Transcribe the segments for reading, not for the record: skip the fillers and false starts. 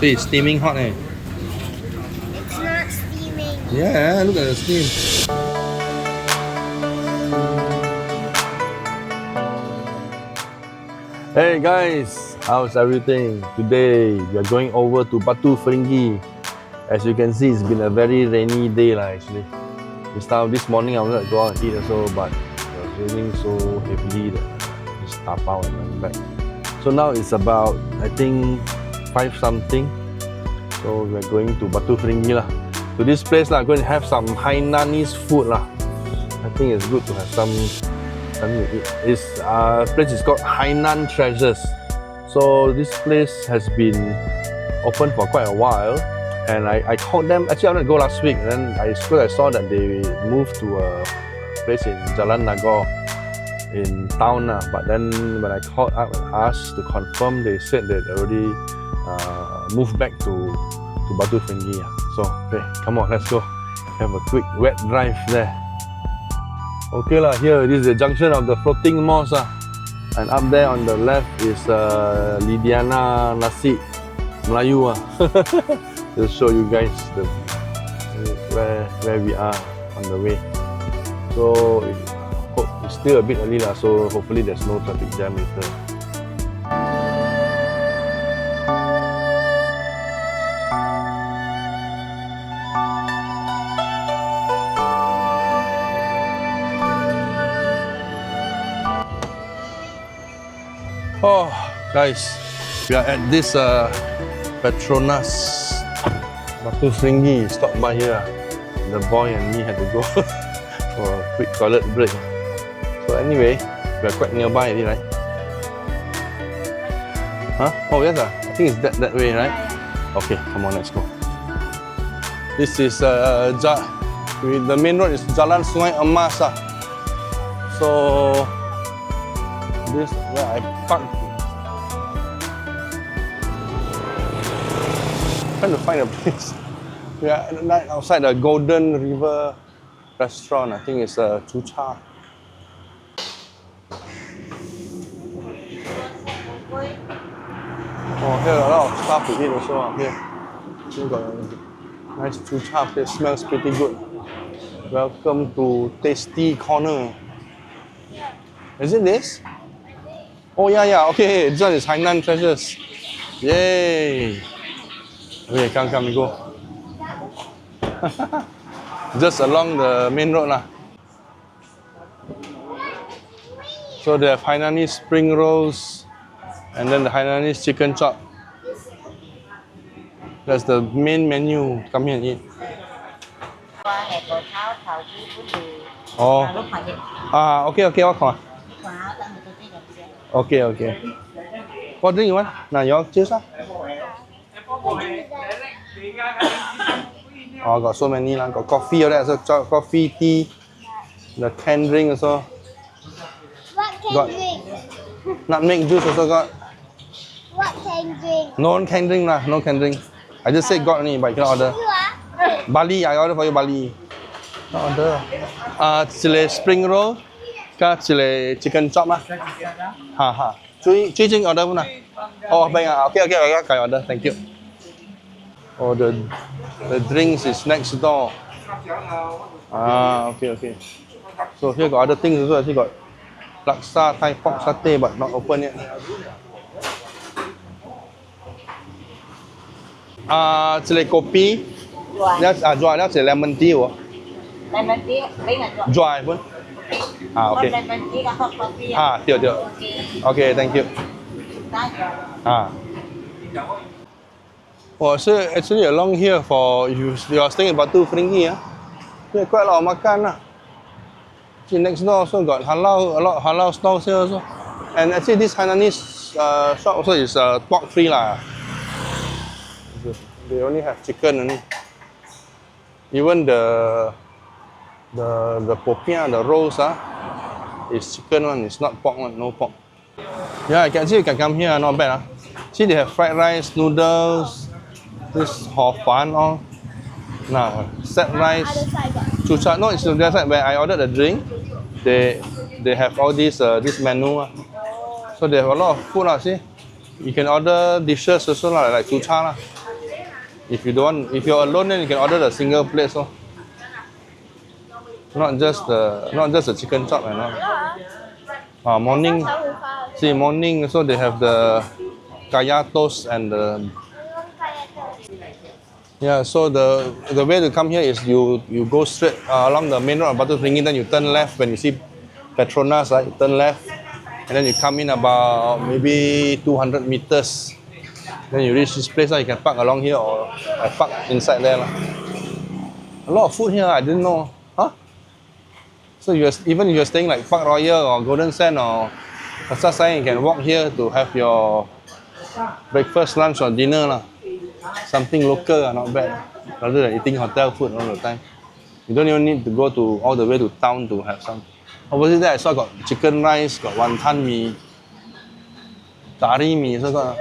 See, it's steaming hot, eh? It's not steaming. Yeah, look at the steam. Hey guys, how's everything? Today we are going over to Batu Ferringhi. As you can see, it's been a very rainy day actually. This morning I wanted to go out and eat also, but it was raining so heavily that I just tap out and went back. So now it's about, I think, 5 something. So we're going to Batu Ferringhi lah. To this place lah, going to have some Hainanese food lah. I think it's good to have something to eat. This place is called Hainan Treasures. So this place has been open for quite a while. And I called them, actually I wanted to go last week, and then I saw that they moved to a place in Jalan Nagore in town. But then when I called up and asked to confirm, they said they already moved back to Batu Ferringhi. So, okay, come on, let's go. Have a quick wet drive there. Okay lah, here this is the junction of the floating mosque. And up there on the left is Lidiana Nasi Melayu. Just show you guys where we are on the way. So it's still a bit early lah, so hopefully there's no traffic jam later. Oh guys, we are at this Petronas Batu Ferringhi. Stop by here. The boy and me had to go for a quick toilet break. So anyway, we are quite nearby already, right? Huh? Oh yes, I think it's that way, right? Okay, come on, let's go. This is the main road is Jalan Sungai Emas. So this is where I parked. Trying to find a place. We are right outside the Golden River restaurant. I think it's a Chucha. Oh, here a lot of stuff to eat also. Here, we got a nice Chucha place. Smells pretty good. Welcome to Tasty Corner. Is it this? Oh yeah. Okay, this one is Hainan Treasures. Yay! Okay, come, we go. Just along the main road lah. So they have Hainanese spring rolls, and then the Hainanese chicken chop. That's the main menu. Come here and eat. Oh. Okay. What kind? Okay. What drink you want? Now you choose lah. Oh, got so many lah. Got coffee or that, so coffee, tea, the canned drink also. What can Got drink? nutmeg juice also got. What can drink? No can drink lah, no can drink. I just said got only, but you cannot order. You are? Bali, I order for you Bali. Not order. Chile spring roll, ka chile chicken chop lah. Ha. Chui Jing order pun lah. Oh, baik ah. Okay, I order. Thank you. Oh, the drinks is next door. Okay. So here got other things also. Actually got laksa, Thai pork satay, but not open yet. Chile kopi. Dry, that's a lemon tea. Lemon tea, Dry pun. Okay. lemon teaกับ hot coffee. Tio. Okay, thank you. Oh, so actually along here for if you are staying in Batu Ferringhi, there quite a lot of makan lah. See, next door also got a lot of halal stalls here also. And actually this Hainanese shop also is pork free lah. They only have chicken only. Even the popiah, the rolls is chicken one, it's not pork one, no pork. Yeah, I can see you can come here, not bad. See, they have fried rice, noodles, this hor fan all. Now, set rice, chucha. No, it's the other side where I ordered the drink. They have all this menu. So they have a lot of food. See, you can order dishes also like chucha. If you don't want, if you're alone, then you can order the single plate. So not just the chicken chop and all. Morning, see morning. So they have the kaya toast and the. Yeah, so the way to come here is you go straight along the main road of Batu Ferringhi, then you turn left when you see Petronas, right? You turn left, and then you come in about maybe 200 meters. Then you reach this place, you can park along here or I park inside there. A lot of food here, I didn't know. Huh? So even if you're staying like Park Royal or Golden Sand or such thing, you can walk here to have your breakfast, lunch or dinner. Something local, not bad. Rather than eating hotel food all the time. You don't even need to go to all the way to town to have some. Opposite there I saw got chicken rice, got wonton mee, curry mee, so got.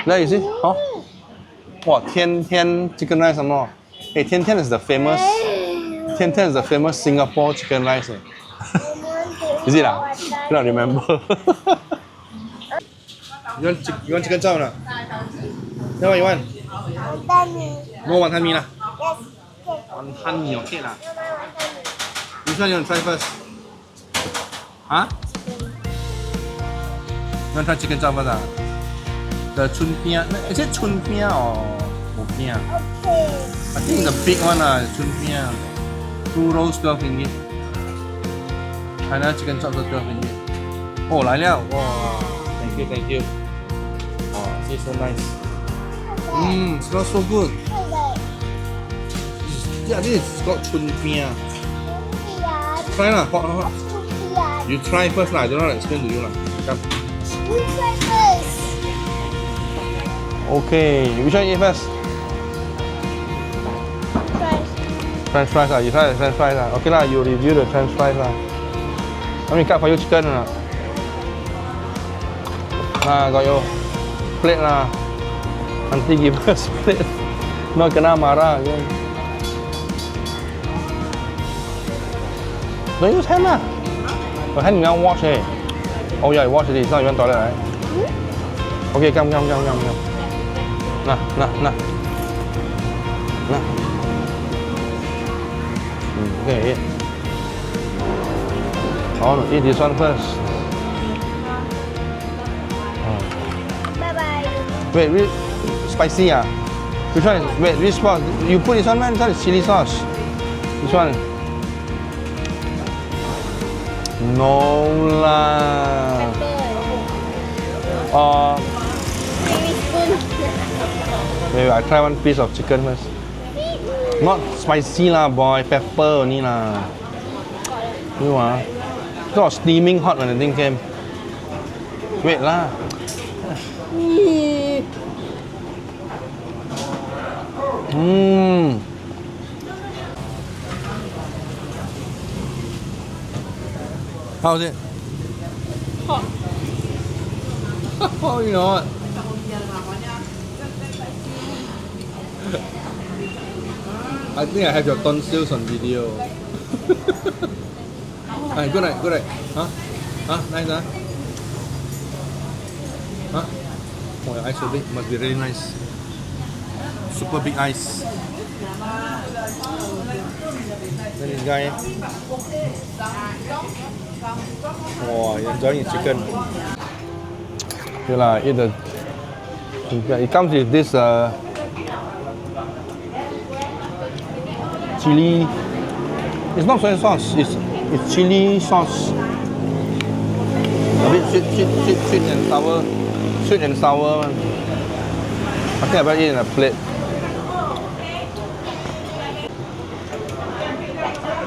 There you see? Oh. Wow, Tian Tian chicken rice some more. Hey, Tian Tian is the famous Singapore chicken rice. Is it ah? Cannot remember. you want chicken chop or not? Then what you want? Wonton mee. More wonton mee lah. Yes. Okay. Wonton mee okay lah. No more wonton mee. Which one you want to try first? Huh? You want to try chicken chop first? The Choon Pneah. Is it Choon Pneah or Pneah? Okay. I think the big one Choon Pneah. 2 rolls 12 ringgit. Hainan chicken chop 12 ringgit. Oh, 来了. Wow. Thank you. Oh, it's so nice. Smells so good. Yeah, this is called Choon Pneah. Try lah, hot. You try first lah. I don't know how to explain to you lah. Come. You try first. Okay, which one you eat first? French fries lah. You try the French fries lah. Okay lah, you review the French fries lah. Let me cut for you chicken lah. Got your plate lah. Auntie give us plate. Not kena marah again. Don't use hand lah. Your hand you want wash eh? Oh yeah, you wash it. It's not even toilet, right? Okay, come. Nah. Okay, eat. I want to eat this one first. Bye-bye. Wait, spicy ah? Which one is, wait, which sauce? You put this one, man? That is chili sauce. Which one? No lah. Wait, I try one piece of chicken first. Not spicy lah, boy. Pepper only lah. You ah? It was steaming hot when the thing came. Wait lah. How's it? Hot. Oh, you know what? I think I have your tonsils on video. Alright, good night. Huh? Nice huh? Huh? Oh, your eyes so big. Must be really nice. Super big eyes. Then this guy. Oh, you're enjoying his chicken. Okay lah, eat the. It comes with this chili. It's not soy sauce. It's chili sauce. A bit sweet and sour. Sweet and sour. I think I better eat in a plate.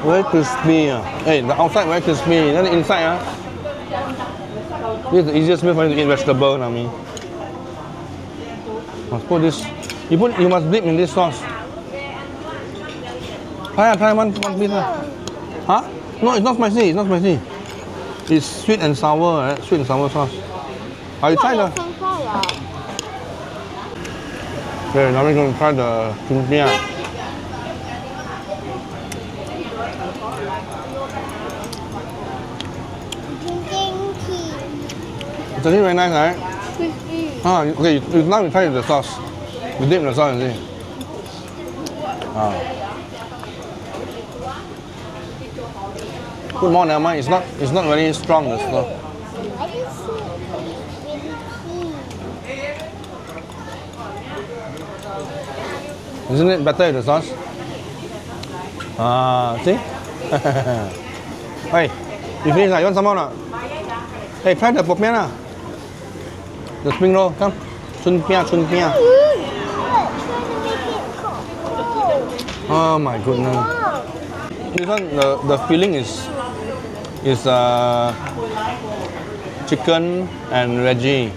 Very crispy. Hey, the outside very crispy. Then the inside this is the easiest way for you to eat vegetable. I mean, must put this. You must dip in this sauce. Try one piece. Huh? No, it's not spicy. It's sweet and sour. Right? Sweet and sour sauce. You try the. Okay, now we're going to try the Choon Pneah. Drinking tea. It's actually very nice, right? Crispy. Okay, now we try the sauce. You dip in the sauce, you see. Ah. Put more never mind. It's not very strong the sauce. I just see it really clean. Isn't it better with the sauce? Ah, see? Hey, you finish? You want some more? Not? Hey, try the Pneah lah. The spring roll, come. Choon Pneah, Choon Pneah. Look, trying to make it cold. Oh my goodness. This one, the filling is chicken and veggie.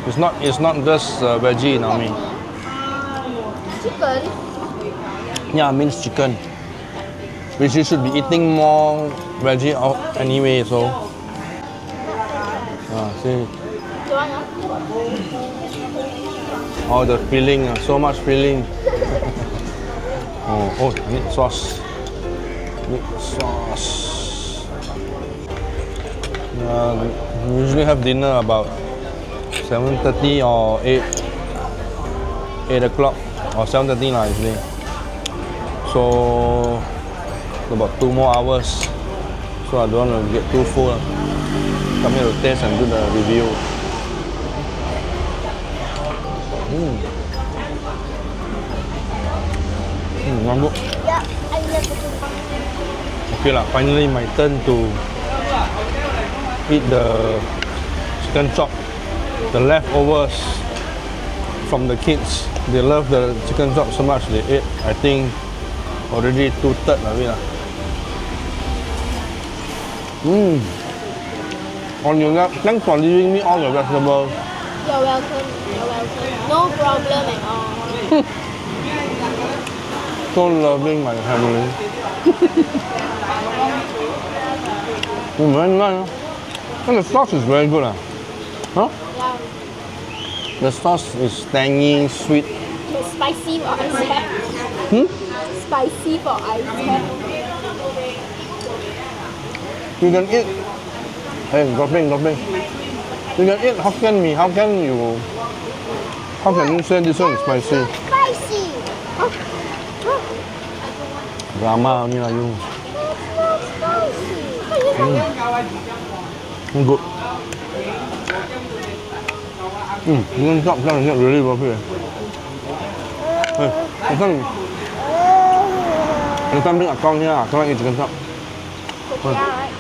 It's not just veggie, Naomi. Chicken. Yeah, minced chicken. Which you should be eating more veggie anyway, so. See. Oh, the filling, so much filling. Oh, need sauce. Need sauce. We usually have dinner about 7:30 or 8 o'clock or 7:30 lah usually. So about 2 more hours. So I don't want to get too full. Come here to taste and do the review. Mangkuk. Yeah, I love it. Okay lah, finally my turn to eat the chicken chop. The leftovers from the kids. They love the chicken chop so much they ate, I think, already 2/3 of it lah. Thanks for leaving me all your vegetables. You're welcome. You're welcome. No problem at all. So loving my family. Very nice. And the sauce is very good. Huh? Yeah. The sauce is tangy, sweet. It's spicy for ice. Spicy for ice. You can eat. Hey, dropping. You can eat Hokkien mee. How can you say this one is spicy? Spicy. Drama only lah you. Spicy. Good. Chicken chop is really worth it. Hey, next time bring Akong here. Akong eat chicken chop. Yeah, right.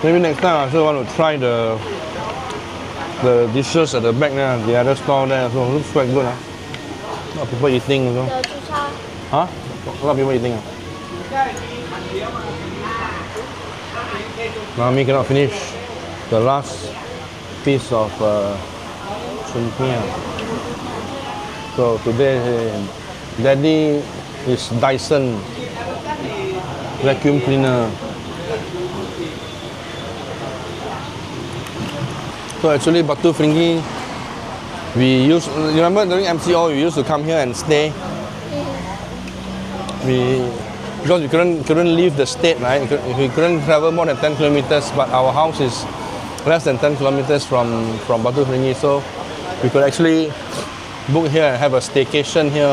Maybe next time I also want to try the dishes at the back there, the other stall there. So it looks quite good. A lot of people eating also. The chucha. Huh? A lot of people eating. Mami cannot finish the last piece of Choon Pneah. So today, Daddy is Dyson vacuum cleaner. So actually, Batu Ferringhi, you remember during MCO, we used to come here and stay. Because we couldn't leave the state, right? We couldn't travel more than 10 kilometers, but our house is less than 10 kilometers from Batu Ferringhi, so we could actually book here and have a staycation here.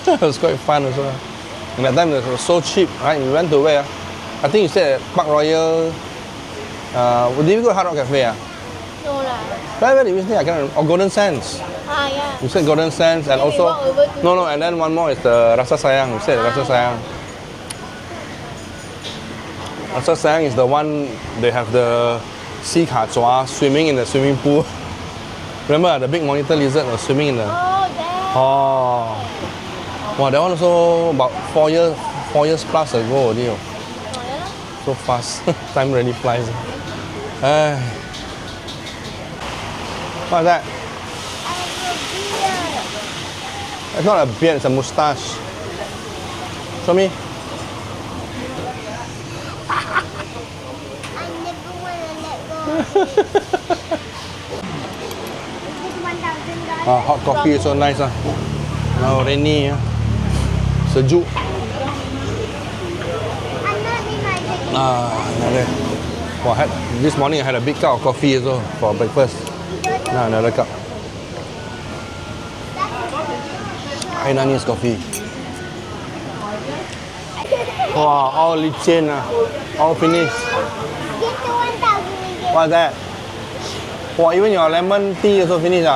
It was quite fun also. And that time it was so cheap, right? We went to where? I think you stayed at Park Royal. Did we go to Hard Rock Cafe? No lah. Where did we stay? I can't remember. Or Golden Sands. Ah, yeah. We said Golden Sands and Then we also walk over to- no, and then one more is the Rasa Sayang. We said Rasa Sayang. Rasa Sayang is the one they have the sea kachua swimming in the swimming pool. Remember the big monitor lizard was swimming in the. Oh, there. Oh, wow, that one also about 4 years plus ago already. Oh, yeah. So fast, time really flies. Ay. What's that? I have a beard. It's not a beard, it's a mustache. Show me. I never want to let go of it. This $1,000. Hot coffee is so nice. Now rainy. Sejuk. I'm not in my bed. Another. Well, this morning I had a big cup of coffee also for breakfast. Nah, another cup. Hainanese coffee. Wow, all licin all finished. Get to 1,000 ringgit. What's that? Wow, even your lemon tea also finished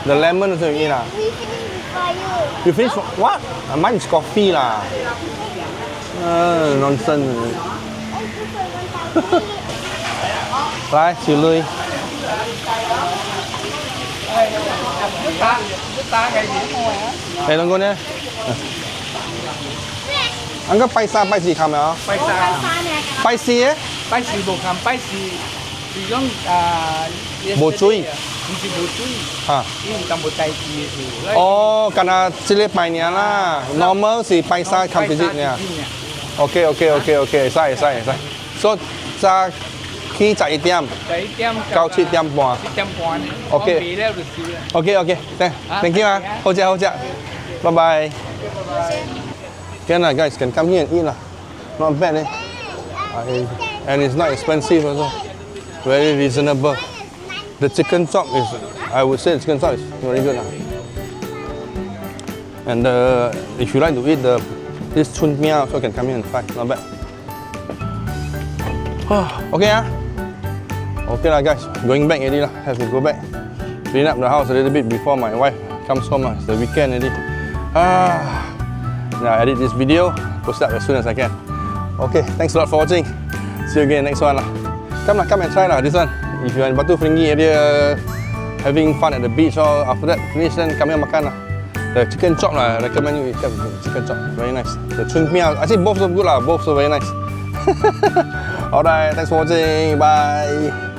The lemon also you eat We finished before you. You finish what? Mine is coffee lah. Nonsense. I prefer 1,000 ringgit. 来，小女。你兩個呢？anh có bay xa bay gì không hả? Bay xa. Bay gì á? Bay xì bộ cầm bay xì thì giống Bộ chui. Không chỉ bộ chui. Hả? Ini bukan bộ tay gì thì. Oh, karena sila bay niya lah. Normal si bay xa không visit niya. Ok. Sai. So, sa khi chạy tiêm. Chạy tiêm. Cao chi tiêm bò. Tiêm bò. Ok. Ok. Thank you Hỗ trợ. Bye bye. Can guys can come here and eat lah. Not bad and it's not expensive also. Very reasonable. The chicken chop is, I would say the chicken chop is very good And if you like to eat this Choon Pneah also can come here and try. Not bad. Okay Okay lah guys, going back already lah. Have to go back. Clean up the house a little bit before my wife comes home. It's the weekend already. Now I edit this video, post it up as soon as I can. Okay, thanks a lot for watching. See you again next one lah. Come and try lah this one. If you're in Batu Ferringhi area, having fun at the beach or after that finish, then come here makan lah. The chicken chop lah, I recommend you eat chicken chop. Very nice. The Choon Pneah, actually both so good lah, both so very nice. Alright, thanks for watching. Bye.